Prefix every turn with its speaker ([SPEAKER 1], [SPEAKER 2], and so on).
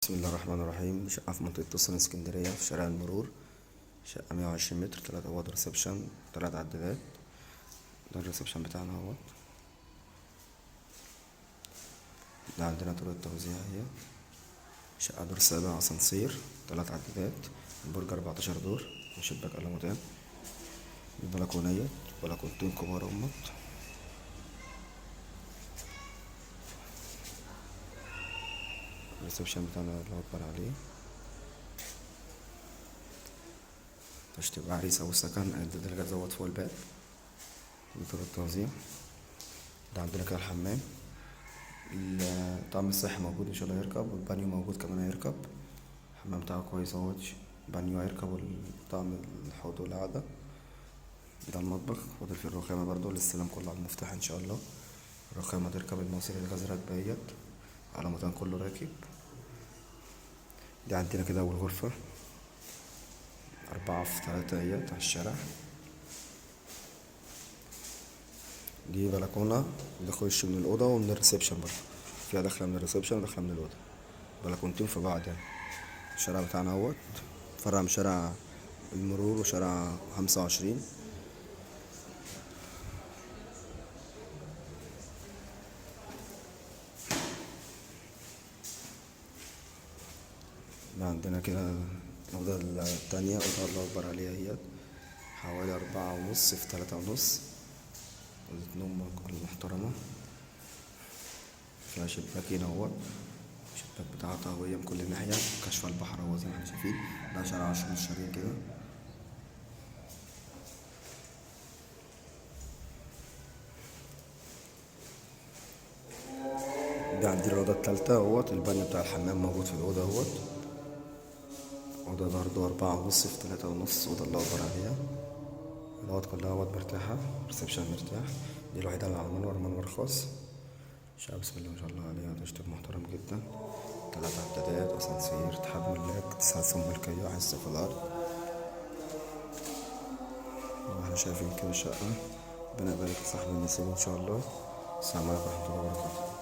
[SPEAKER 1] بسم الله الرحمن الرحيم. شقة في منطقة توصل اسكندرية في شارع المرور. شقة 120 متر، 3 أوض ريسبشن، 3 عدادات. ده الريسبشن بتاعنا اهوت. ده عندنا طرق التوزيع اهي. شقة دور سابع، أسانسير، 3 عدادات، برج 14 دور، شباك ألموتان، البلكونية، بلكونتين كبار اهمت. الريسبشن بتاعنا اللي هو أكبر عليه. مش تبقى عريس أو سكن الدرجة تزود فوق الباب. دي طرق التوزيع. ده عندنا كده الحمام. الطعم الصحي موجود ان شاء الله هيركب، والبانيو موجود كمان هيركب. الحمام بتاعه كويس اهوت، بانيو هيركب، والطعم الحوض والقعدة. ده المطبخ، فاضل فيه الرخامة برضو، الاستلام كله على المفتاح ان شاء الله. الرخامة تركب، المواسير الغاز راكبة اهيت، على مكان كله راكب. دي عندنا كده أول غرفة، 4 في 3 اهيت على الشارع. دي بلكونة بنخش من الأوضة ومن الريسبشن برضه، فيها داخلة من الريسبشن وداخلة من الأوضة، بلكونتين في بعض يعني. الشارع بتاعنا اهوت، فرع من شارع المرور وشارع 25. ده عندنا كده الأوضة التانية، أوضة الله أكبر عليها هي، حوالي 4.5 في 3.5. أوضة نوم محترمة، فيها شباك هنا اهوت، الشباك بتاعها طهوية من كل ناحية، كشف البحر اهو زي ما احنا شايفين. ده شارع 10 شارين كده. ده عندنا الأوضة التالتة اهوت، البانيو بتاع الحمام موجود في الأوضة اهوت. أوضة برضه 4.5 في 3.5، أوضة الله أكبر عليها. الأوض كلها أوض مرتاحة، ريسبشن مرتاح. دي الوحيدة اللي على المنور، منور خاص. شقة بسم الله ما شاء الله عليها، تشطيب محترم جدا. 3 عدادات، أسانسير، اتحاد ملاك، 9 ملكية، حصة في الأرض. واحنا شايفين كده الشقة. ربنا يبارك لصاحب النصيب إن شاء الله. السلام عليكم ورحمة الله وبركاته.